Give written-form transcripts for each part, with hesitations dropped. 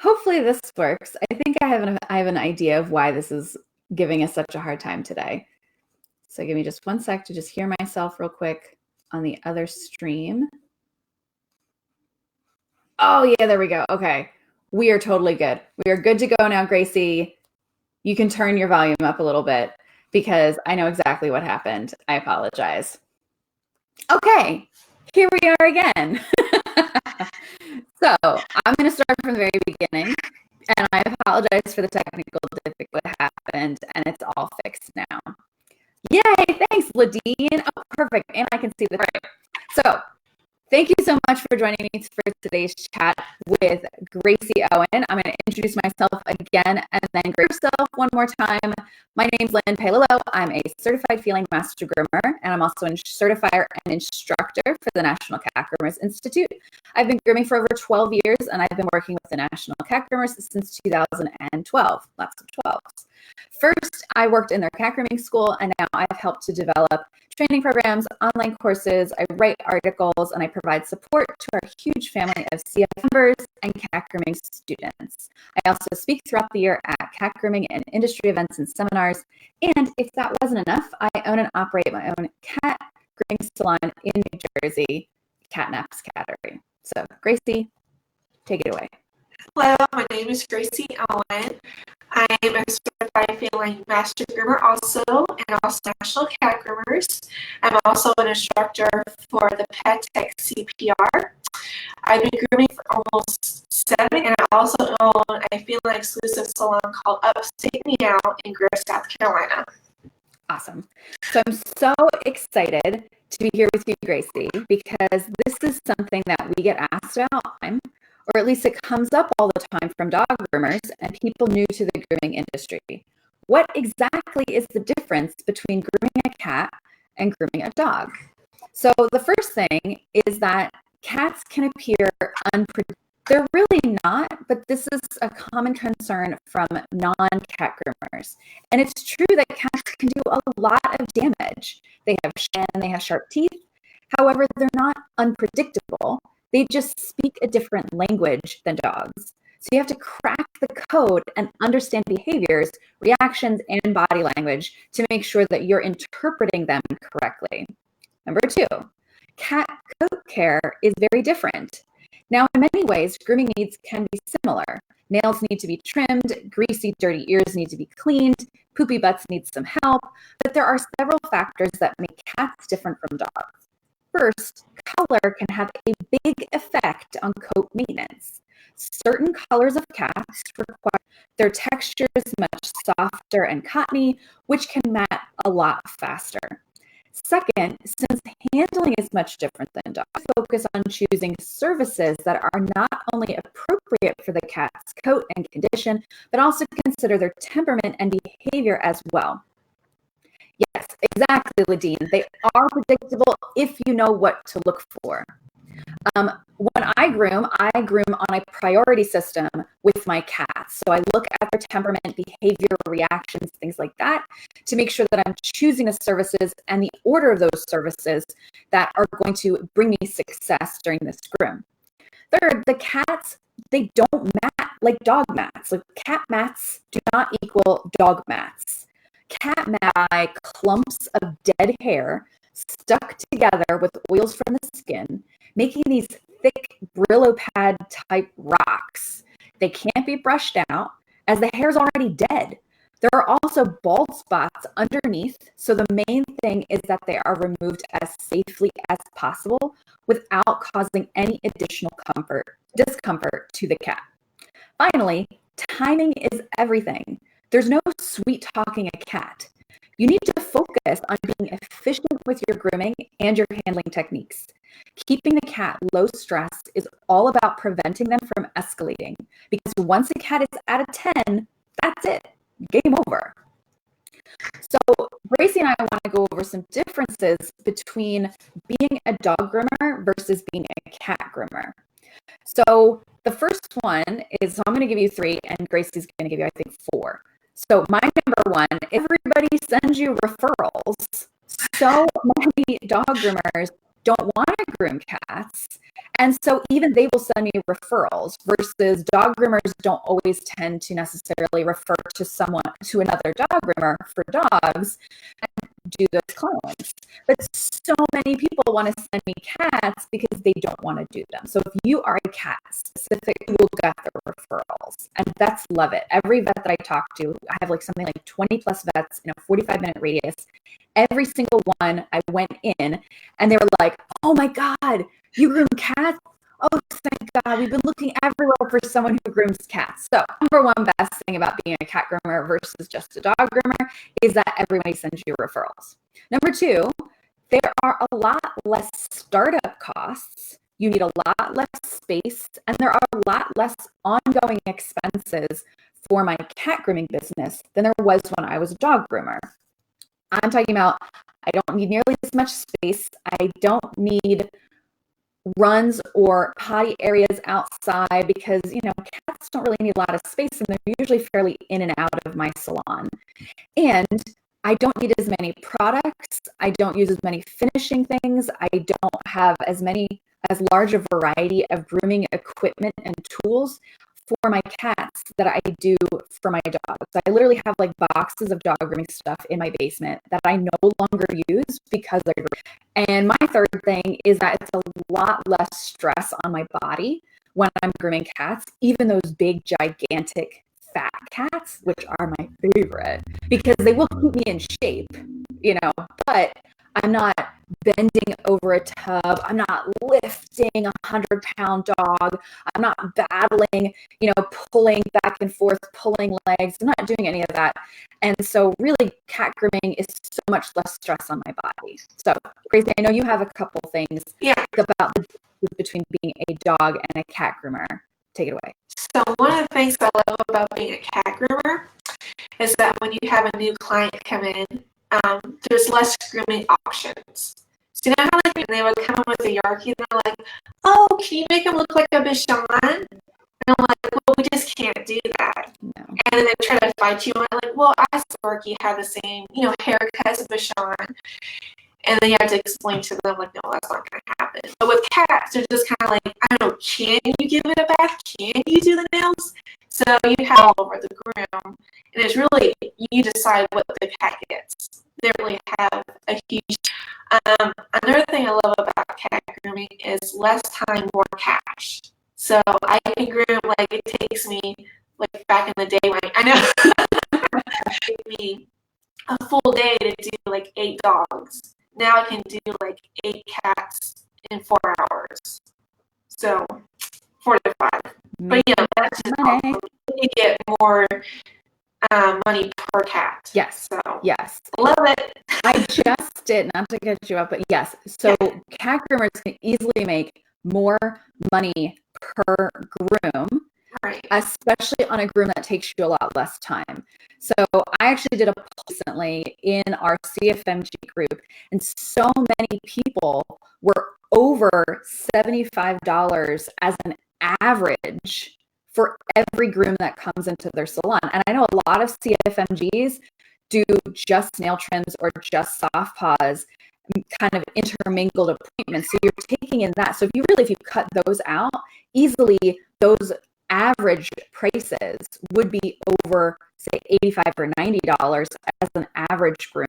Hopefully this works. I think I have an idea of why this is giving us such a hard time today. So give me just one sec to just hear myself real quick on the other stream. Oh yeah, there we go. Okay. We are totally good. We are good to go now, Gracee. You can turn your volume up a little bit because I know exactly what happened. I apologize. Okay, here we are again. So I'm going to start from the very beginning, and I apologize for the technical difficulty that happened, and it's all fixed now. Yay, thanks, Ladine. Oh, perfect, and I can see the right. So thank you so much for joining me for today's chat with Gracee Owen. I'm going to introduce myself again and then grab yourself one more time. My name's Lynn Paolillo. I'm a certified feline master groomer, and I'm also a certifier and instructor for the National Cat Groomers Institute. I've been grooming for over 12 years, and I've been working with the National Cat Groomers since 2012. Lots of 12s. First, I worked in their cat grooming school, and now I've helped to develop training programs, online courses, I write articles, and I provide support to our huge family of CF members and cat grooming students. I also speak throughout the year at cat grooming and industry events and seminars. And if that wasn't enough, I own and operate my own cat grooming salon in New Jersey, Naps Cattery. So Gracee, take it away. Hello, my name is Gracee Owen. I am a certified feline master groomer and also National Cat Groomers. I'm also an instructor for the Pet Tech CPR. I've been grooming for almost 7, and I also own a feline exclusive salon called Upstate Meow in Grove, South Carolina. Awesome. So I'm so excited to be here with you, Gracee, because this is something that we get asked about, or at least it comes up all the time from dog groomers and people new to the grooming industry. What exactly is the difference between grooming a cat and grooming a dog? So the first thing is that cats can appear unpredictable. They're really not, but this is a common concern from non-cat groomers. And it's true that cats can do a lot of damage. They have sharp teeth. However, they're not unpredictable. They just speak a different language than dogs. So you have to crack the code and understand behaviors, reactions, and body language to make sure that you're interpreting them correctly. Number 2, cat coat care is very different. Now, in many ways, grooming needs can be similar. Nails need to be trimmed, greasy, dirty ears need to be cleaned, poopy butts need some help, but there are several factors that make cats different from dogs. First, color can have a big effect on coat maintenance. Certain colors of cats require their textures much softer and cottony, which can mat a lot faster. Second, since handling is much different than dogs, focus on choosing services that are not only appropriate for the cat's coat and condition, but also consider their temperament and behavior as well. Yes, exactly, Ladine. They are predictable if you know what to look for. When I groom on a priority system with my cats. So I look at their temperament, behavior, reactions, things like that, to make sure that I'm choosing the services and the order of those services that are going to bring me success during this groom. Third, the cats, they don't mat like dog mats. Like cat mats do not equal dog mats. Cat mat are clumps of dead hair stuck together with oils from the skin, making these thick Brillo pad type rocks. They can't be brushed out as the hair is already dead. There are also bald spots underneath, so the main thing is that they are removed as safely as possible without causing any additional discomfort to the cat. Finally, timing is everything. There's no sweet talking a cat. You need to focus on being efficient with your grooming and your handling techniques. Keeping the cat low stress is all about preventing them from escalating, because once a cat is at a 10, that's it. Game over. So Gracee and I want to go over some differences between being a dog groomer versus being a cat groomer. So the first one is, so I'm going to give you 3 and Gracie's going to give you, I think, 4. So my number 1, everybody sends you referrals. So many dog groomers don't want to groom cats. And so even they will send me referrals versus dog groomers don't always tend to necessarily refer to another dog groomer for dogs and do those clones. But so many people want to send me cats because they don't want to do them. So if you are a cat specific, you will get the referrals. And vets love it. Every vet that I talk to, I have like something like 20 plus vets in a 45-minute radius. Every single one I went in and they were like, oh my God, you groom cats? Oh, thank God. We've been looking everywhere for someone who grooms cats. So number one best thing about being a cat groomer versus just a dog groomer is that everybody sends you referrals. Number two, there are a lot less startup costs. You need a lot less space, and there are a lot less ongoing expenses for my cat grooming business than there was when I was a dog groomer. I'm talking about I don't need nearly as much space. I don't need runs or potty areas outside because, cats don't really need a lot of space and they're usually fairly in and out of my salon. And I don't need as many products. I don't use as many finishing things. I don't have as large a variety of grooming equipment and tools for my cats that I do for my dogs. I literally have like boxes of dog grooming stuff in my basement that I no longer use because I groom. And my third thing is that it's a lot less stress on my body when I'm grooming cats, even those big, gigantic, fat cats, which are my favorite because they will keep me in shape, but I'm not bending over a tub. I'm not lifting a 100-pound dog. I'm not battling, pulling back and forth, pulling legs. I'm not doing any of that. And so really cat grooming is so much less stress on my body. So Gracee, I know you have a couple things about the difference between being a dog and a cat groomer. Take it away. So one of the things I love about being a cat groomer is that when you have a new client come in, there's less grooming options. So you know how like they would come in with a Yorkie and they're like, oh, can you make him look like a Bichon? And I'm like, well, we just can't do that. No. And then they try to fight you and I'm like, well, I saw Yorkie have the same, haircut as a Bichon. And then you have to explain to them, like, no, that's not going to happen. But with cats, they're just kind of like, I don't know, can you give it a bath? Can you do the nails? So you have all over the groom. And it's really, you decide what the cat gets. They really have a huge... another thing I love about cat grooming is less time, more cash. So I can groom, like, it takes me, like, back in the day when I know it took me a full day to do, like, 8 dogs. Now I can do like 8 cats in 4 hours. So 4 to 5. But that's just awesome. You get more money per cat. Yes. So yes. Love it. I just did, not to catch you up, but yes. So cat groomers can easily make more money per groom. Right. Especially on a groom that takes you a lot less time. So I actually did a poll recently in our CFMG group, and so many people were over $75 as an average for every groom that comes into their salon. And I know a lot of CFMGs do just nail trims or just soft paws, kind of intermingled appointments. So you're taking in that. So if you cut those out, easily those average prices would be over, say, $85 or $90 as an average groom.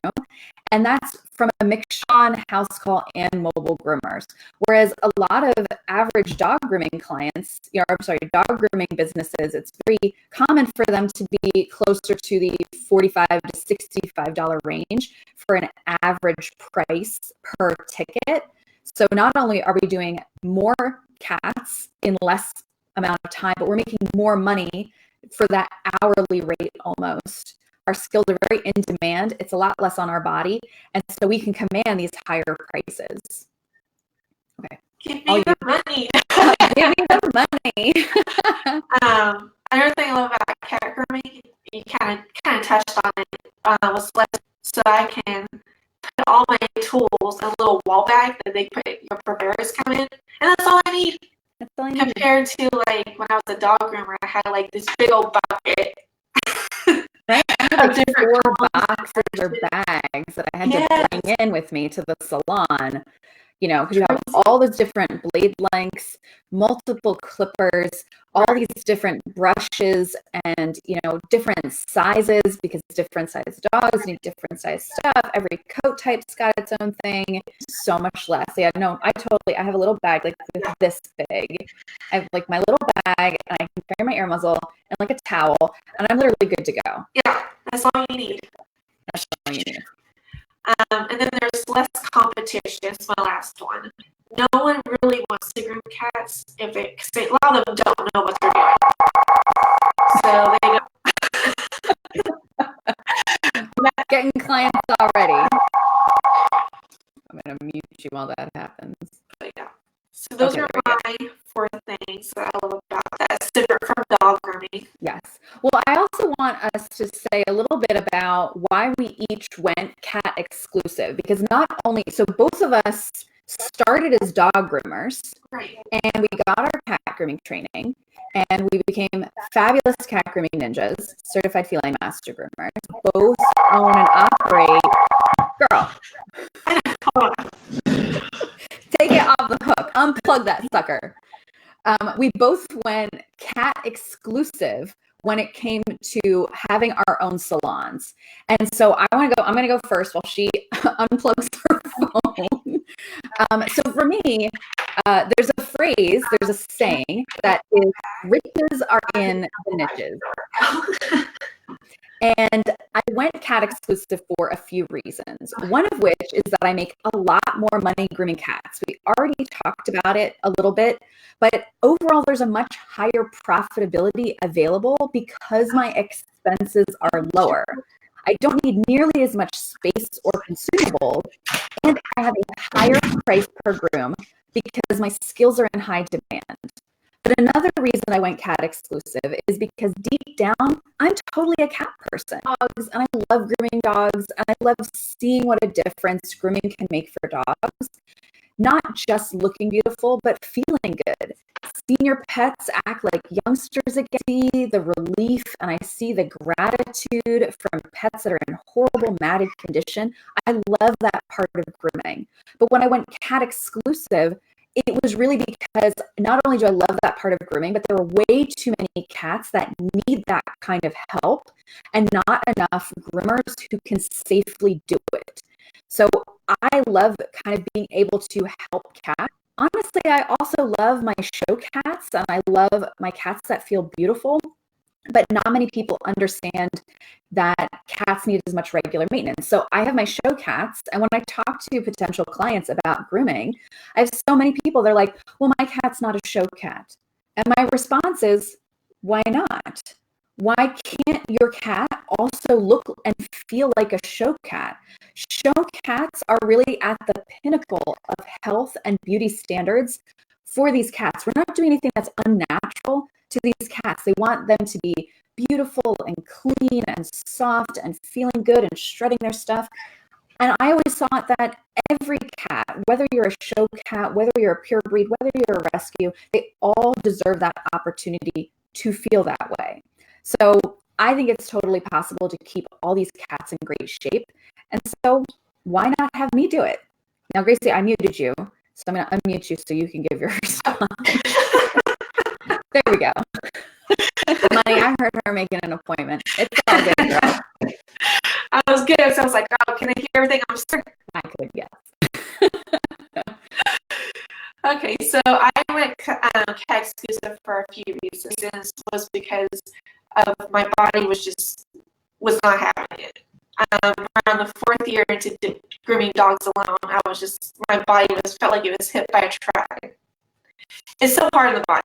And that's from a mixture on house call and mobile groomers. Whereas a lot of average dog grooming clients, dog grooming businesses, it's very common for them to be closer to the $45 to $65 range for an average price per ticket. So not only are we doing more cats in less amount of time, but we're making more money for that hourly rate almost. Our skills are very in demand. It's a lot less on our body. And so we can command these higher prices. Okay. Give me the money. Give me the money. Another thing I love about cat grooming, you kind of touched on it, was less, so I can put all my tools in a little wall bag that they put your preparers come in, and that's all I need. Compared to like when I was a dog groomer, I had like this big old bucket. Right? I had like different 4 boxes or bags that I had to bring in with me to the salon. because you have all those different blade lengths, multiple clippers, all these different brushes, and different sizes, because different size dogs need different size stuff. Every coat type's got its own thing. So much less. Yeah, no, I have a little bag like this big. I have like my little bag, and I can carry my air muzzle and like a towel, and I'm literally good to go. Yeah, that's all you need. That's all you need. And then there's less competition. It's my last one. No one really wants to groom cats because a lot of them don't know what they're doing. So they don't. Getting clients already. I'm going to mute you while that happens. But yeah. So those are my 4 things that I love about that's different from dog grooming. Yes. Well, I also want us to say a little bit about why we each went cat exclusive, because so both of us started as dog groomers, right? And we got our cat grooming training, and we became fabulous cat grooming ninjas, certified feline master groomers. Both own and operate. Girl. Take it off the hook. Unplug that sucker. We both went cat exclusive when it came to having our own salons. And so I'm going to go first while she unplugs her phone. So for me, there's a saying that is, riches are in the niches. And I went cat exclusive for a few reasons. One of which is that I make a lot more money grooming cats. We already talked about it a little bit, but overall there's a much higher profitability available because my expenses are lower. I don't need nearly as much space or consumables, and I have a higher price per groom because my skills are in high demand. But another reason I went cat exclusive is because deep down, I'm totally a cat person. Dogs, and I love grooming dogs, and I love seeing what a difference grooming can make for dogs. Not just looking beautiful, but feeling good. Seeing your pets act like youngsters again, the relief, and I see the gratitude from pets that are in horrible, matted condition. I love that part of grooming. But when I went cat exclusive, it was really because not only do I love that part of grooming, but there are way too many cats that need that kind of help and not enough groomers who can safely do it. So I love kind of being able to help cats. Honestly, I also love my show cats, and I love my cats that feel beautiful. But not many people understand that cats need as much regular maintenance. So I have my show cats, and when I talk to potential clients about grooming, I have so many people, they're like, well, my cat's not a show cat. And my response is, why not? Why can't your cat also look and feel like a show cat? Show cats are really at the pinnacle of health and beauty standards for these cats. We're not doing anything that's unnatural to these cats. They want them to be beautiful and clean and soft and feeling good and shredding their stuff. And I always thought that every cat, whether you're a show cat, whether you're a pure breed, whether you're a rescue, they all deserve that opportunity to feel that way. So I think it's totally possible to keep all these cats in great shape. And so why not have me do it? Now, Gracee, I muted you, so I'm going to unmute you so you can give your response. There we go. Money, I heard her making an appointment. It's all good, girl. I was good, so I was like, oh, can I hear everything? I'm sure. I could, yes. Okay, so I went cat exclusive for a few reasons. Was because of my body was not having it. Around the 4th year into grooming dogs alone, my body felt like it was hit by a truck. It's so hard on the body.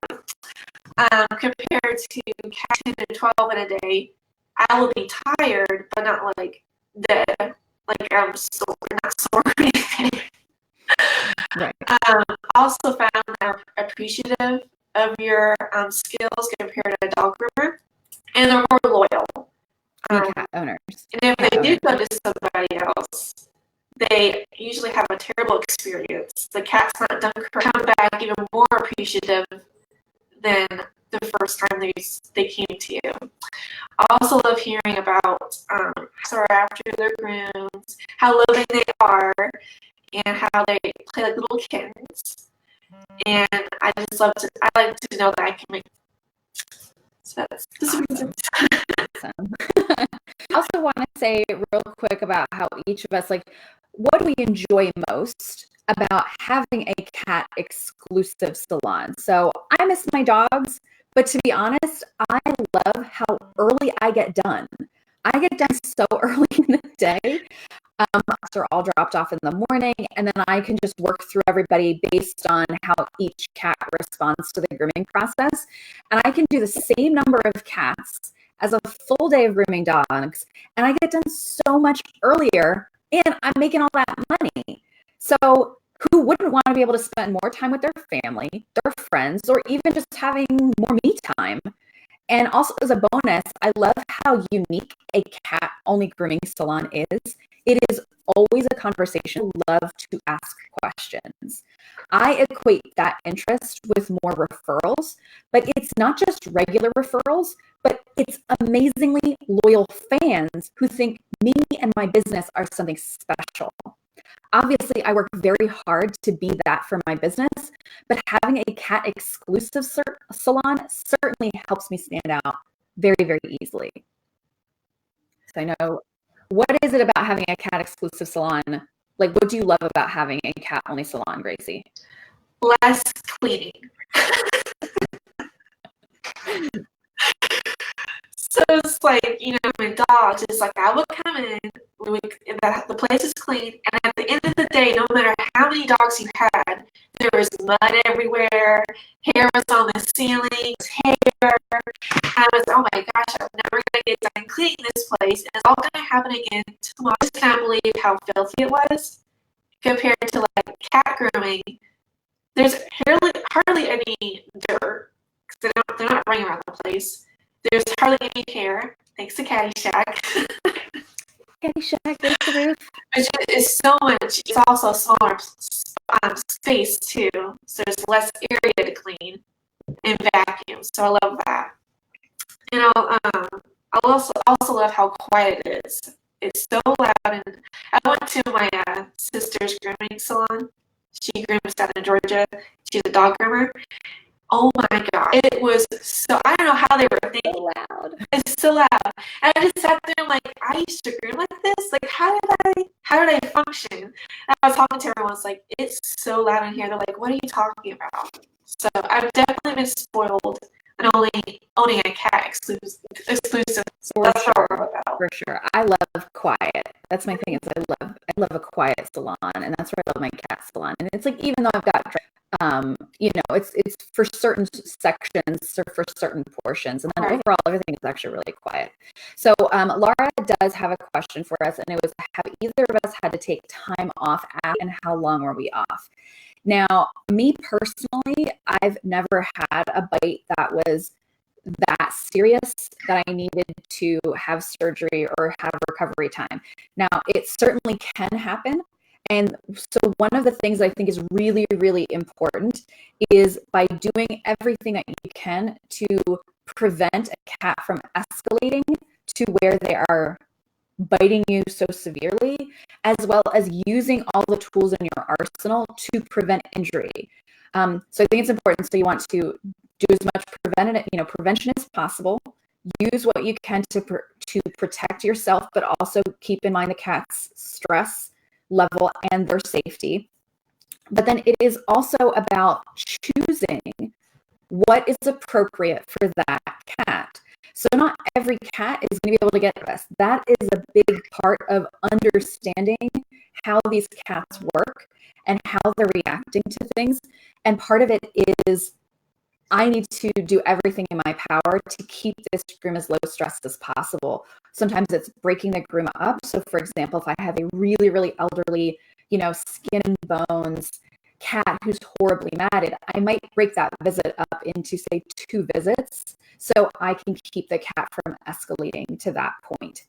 Compared to cat 10 to 12 in a day, I will be tired, but not like dead. Like I'm sore, not sore or anything. Right. Also found that I'm appreciative of your skills compared to a dog groomer, and they're more loyal. Cat owners. And if they do go to somebody else, they usually have a terrible experience. The cat's not done correctly, come back even more appreciative than the first time they came to you. I also love hearing about after their grooms, how loving they are, and how they play like little kittens. And I just I like to know that I can make. So that's the reason. Awesome. I also want to say real quick about how each of us, like, what do we enjoy most about having a cat exclusive salon? So I miss my dogs, but to be honest, I love how early I get done. I get done so early in the day. They're all dropped off in the morning, and then I can just work through everybody based on how each cat responds to the grooming process. And I can do the same number of cats as a full day of grooming dogs, and I get done so much earlier, and I'm making all that money. So who wouldn't want to be able to spend more time with their family, their friends, or even just having more me time? And also, as a bonus, I love how unique a cat-only grooming salon is. It is always a conversation. I love to ask questions. I equate that interest with more referrals, but it's not just regular referrals, but it's amazingly loyal fans who think me and my business are something special. Obviously, I work very hard to be that for my business, but having a cat exclusive salon certainly helps me stand out very, very easily. So I know, what is it about having a cat exclusive salon? Like, what do you love about having a cat only salon, Gracee? Less cleaning. So it's like, you know, with dogs, it's like I would come in, the place is clean, and at the end of the day, no matter how many dogs you had, there was mud everywhere, hair was on the ceilings, hair. I was, oh my gosh, I'm never going to get done cleaning this place, and it's all going to happen again tomorrow. I just can't believe how filthy it was compared to like cat grooming. There's hardly any dirt because they're not running around the place. There's hardly any hair, thanks to Caddyshack. Caddyshack, there's the roof. It's so much. It's also a smaller space too, so there's less area to clean and vacuum. So I love that. And I also love how quiet it is. It's so loud. And I went to my sister's grooming salon. She grooms down in Georgia. She's a dog groomer. Oh my God. It was so, I don't know how they were thinking. So loud. It's so loud. And I just sat there like, I used to groom like this. Like, how did I function? And I was talking to everyone. It's like, it's so loud in here. They're like, what are you talking about? So I've definitely been spoiled and only owning a cat exclusive. So that's what we're about. For sure. I love quiet. That's my thing, is I love a quiet salon, and that's where I love my cat salon. And it's like, even though I've got you know, it's for certain sections or for certain portions, and then overall everything is actually really quiet. So Laura does have a question for us, and it was, have either of us had to take time off, and how long were we off? Now, me personally, I've never had a bite that was that serious that I needed to have surgery or have recovery time. Now, it certainly can happen. And so one of the things I think is really, really important is by doing everything that you can to prevent a cat from escalating to where they are biting you so severely, as well as using all the tools in your arsenal to prevent injury. So I think it's important. So you want to do as much prevention as possible. Use what you can to protect yourself, but also keep in mind the cat's stress level and their safety. But then it is also about choosing what is appropriate for that cat. So not every cat is going to be able to get this. That is a big part of understanding how these cats work and how they're reacting to things. And part of it is, I need to do everything in my power to keep this groom as low stress as possible. Sometimes it's breaking the groom up. So for example, if I have a really, really elderly, skin and bones cat who's horribly matted, I might break that visit up into, say, 2 visits so I can keep the cat from escalating to that point.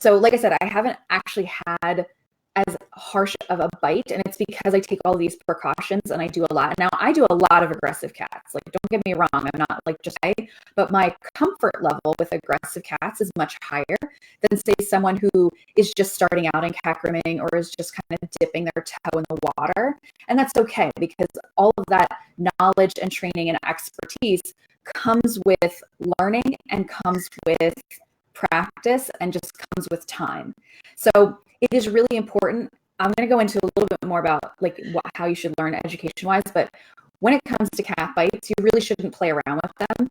So like I said, I haven't actually had as harsh of a bite, and it's because I take all these precautions and I do a lot. Now, I do a lot of aggressive cats. Like, don't get me wrong, I'm not like just but my comfort level with aggressive cats is much higher than, say, someone who is just starting out in cat grooming or is just kind of dipping their toe in the water. And that's okay, because all of that knowledge and training and expertise comes with learning and comes with practice and just comes with time. So it is really important. I'm going to go into a little bit more about like how you should learn education wise, but when it comes to cat bites, you really shouldn't play around with them.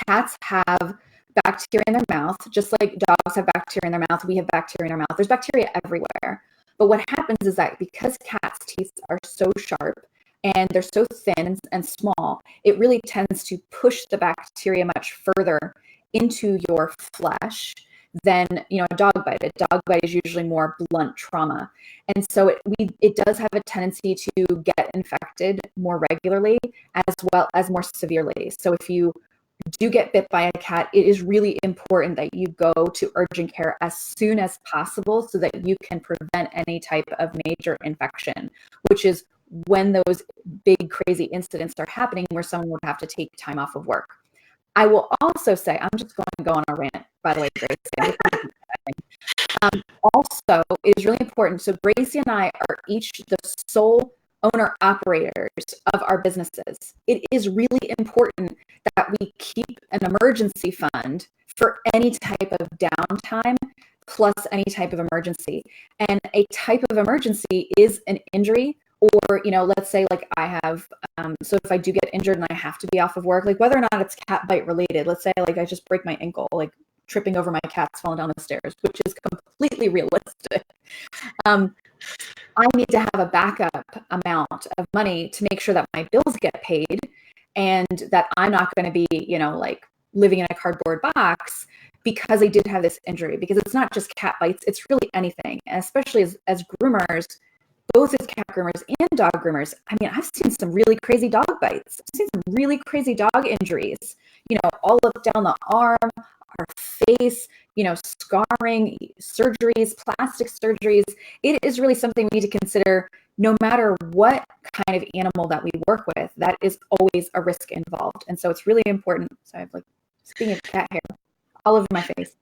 Cats have bacteria in their mouth, just like dogs have bacteria in their mouth. We have bacteria in our mouth. There's bacteria everywhere. But what happens is that because cats' teeth are so sharp and they're so thin and small, it really tends to push the bacteria much further into your flesh than, you know, a dog bite. A dog bite is usually more blunt trauma. And so it does have a tendency to get infected more regularly as well as more severely. So if you do get bit by a cat, it is really important that you go to urgent care as soon as possible so that you can prevent any type of major infection, which is when those big crazy incidents are happening where someone would have to take time off of work. I will also say, I'm just going to go on a rant, by the way, Gracee. Also, it is really important. So Gracee and I are each the sole owner operators of our businesses. It is really important that we keep an emergency fund for any type of downtime plus any type of emergency. And a type of emergency is an injury, or, you know, let's say like I have, so if I do get injured and I have to be off of work, like whether or not it's cat bite related, let's say like I just break my ankle, like tripping over my cats falling down the stairs, which is completely realistic. I need to have a backup amount of money to make sure that my bills get paid and that I'm not going to be, you know, like living in a cardboard box because I did have this injury. Because it's not just cat bites, it's really anything. And especially as groomers, both as cat groomers and dog groomers, I mean, I've seen some really crazy dog bites. I've seen some really crazy dog injuries, you know, all up down the arm, our face, you know, scarring, surgeries, plastic surgeries. It is really something we need to consider no matter what kind of animal that we work with. That is always a risk involved. And so it's really important. So I have like, speaking of cat hair all over my face.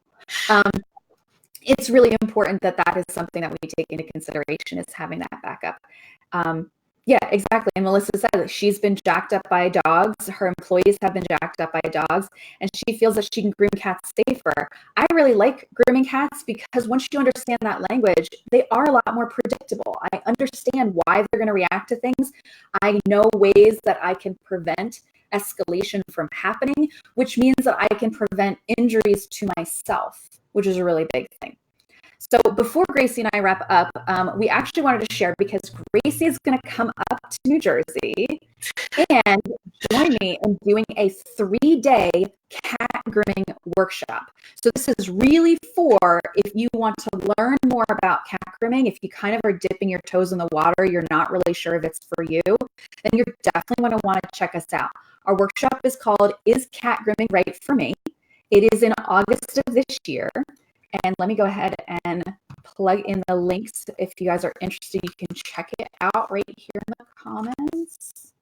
It's really important that that is something that we take into consideration, is having that backup. Yeah, exactly. And Melissa said that she's been jacked up by dogs. Her employees have been jacked up by dogs, and she feels that she can groom cats safer. I really like grooming cats because once you understand that language, they are a lot more predictable. I understand why they're going to react to things. I know ways that I can prevent escalation from happening, which means that I can prevent injuries to myself, which is a really big thing. So before Gracee and I wrap up, we actually wanted to share, because Gracee is going to come up to New Jersey and join me in doing a 3-day cat grooming workshop. So this is really for if you want to learn more about cat grooming, if you kind of are dipping your toes in the water, you're not really sure if it's for you, then you're definitely going to want to check us out. Our workshop is called Is Cat Grooming Right for Me? It is in August of this year. And let me go ahead and plug in the links. If you guys are interested, you can check it out right here in the comments.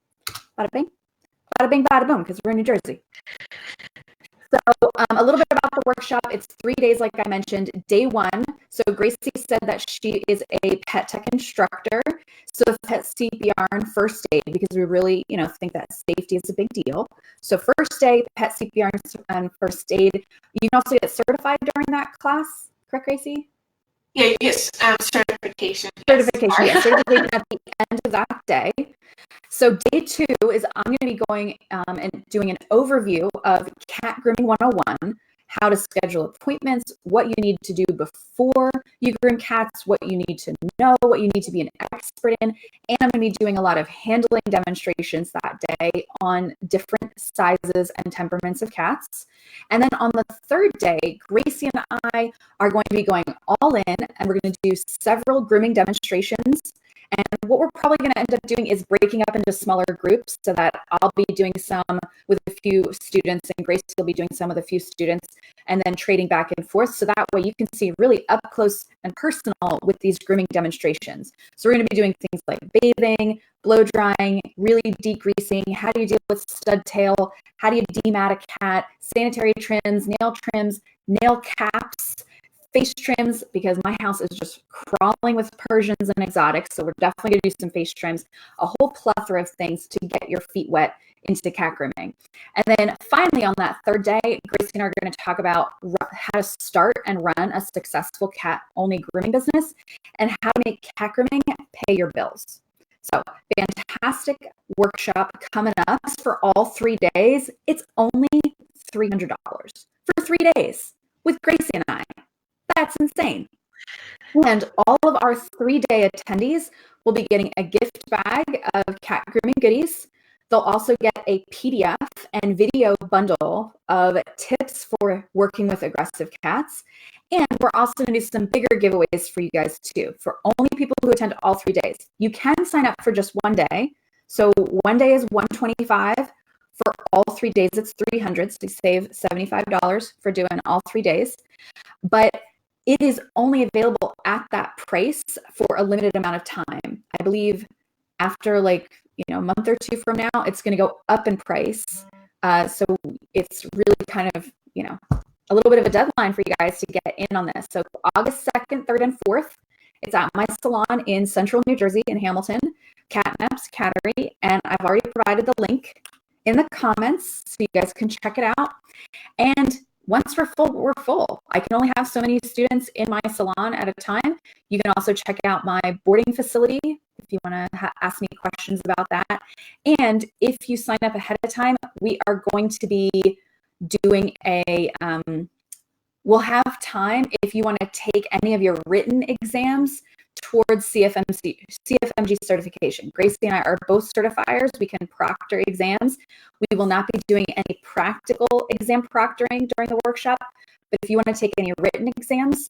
Bada bing, bada boom, because we're in New Jersey. So a little bit about the workshop. It's 3 days, like I mentioned. Day 1, so Gracee said that she is a pet tech instructor. So pet CPR and first aid, because we really, you know, think that safety is a big deal. So first day, pet CPR and first aid. You can also get certified during that class, correct, Gracee? Yeah, yes, certification. Certification, yes, certification at the end of that day. So day 2 is I'm going to be going and doing an overview of Cat Grooming 101, how to schedule appointments, what you need to do before you groom cats, what you need to know, what you need to be an expert in. And I'm going to be doing a lot of handling demonstrations that day on different sizes and temperaments of cats. And then on the 3rd day, Gracee and I are going to be going all in, and we're going to do several grooming demonstrations. And what we're probably going to end up doing is breaking up into smaller groups so that I'll be doing some with a few students and Gracee will be doing some with a few students and then trading back and forth. So that way you can see really up close and personal with these grooming demonstrations. So we're going to be doing things like bathing, blow drying, really degreasing. How do you deal with stud tail? How do you demat a cat? Sanitary trims, nail caps, face trims, because my house is just crawling with Persians and exotics. So we're definitely going to do some face trims, a whole plethora of things to get your feet wet into cat grooming. And then finally on that third day, Gracee and I are going to talk about how to start and run a successful cat only grooming business and how to make cat grooming pay your bills. So fantastic workshop coming up for all 3 days. It's only $300 for 3 days with Gracee and I. That's insane. And all of our 3-day attendees will be getting a gift bag of cat grooming goodies. They'll also get a PDF and video bundle of tips for working with aggressive cats. And we're also going to do some bigger giveaways for you guys too, for only people who attend all 3 days. You can sign up for just 1 day. So 1 day is $125. For all 3 days, it's $300. So you save $75 for doing all 3 days. But it is only available at that price for a limited amount of time. I believe after a month or 2 from now, it's going to go up in price. So it's really kind of, a little bit of a deadline for you guys to get in on this. So August 2nd, 3rd, and 4th, it's at my salon in Central New Jersey in Hamilton, Naps Cattery. And I've already provided the link in the comments so you guys can check it out. And once we're full, we're full. I can only have so many students in my salon at a time. You can also check out my boarding facility if you want to ask me questions about that. And if you sign up ahead of time, we are going to be doing we'll have time if you want to take any of your written exams towards CFMG certification. Gracee and I are both certifiers. We can proctor exams. We will not be doing any practical exam proctoring during the workshop, but if you want to take any written exams,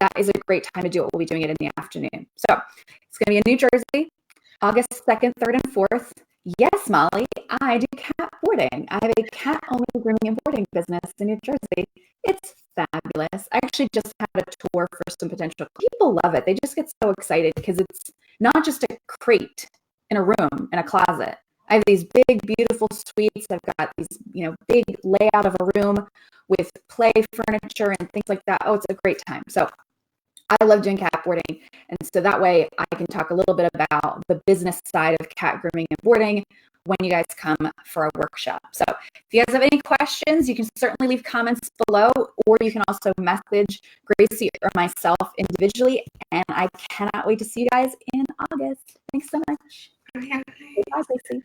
that is a great time to do it. We'll be doing it in the afternoon. So it's going to be in New Jersey, August 2nd, 3rd, and 4th. Yes, Molly, I do cat boarding. I have a cat-only grooming and boarding business in New Jersey. It's fabulous. I actually just had a tour for some potential. People love it. They just get so excited because it's not just a crate in a room, in a closet. I have these big, beautiful suites. I've got these, big layout of a room with play furniture and things like that. Oh, it's a great time. So I love doing cat boarding. And so that way I can talk a little bit about the business side of cat grooming and boarding when you guys come for a workshop. So if you guys have any questions, you can certainly leave comments below, or you can also message Gracee or myself individually. And I cannot wait to see you guys in August. Thanks so much. Yeah. Bye, Gracee.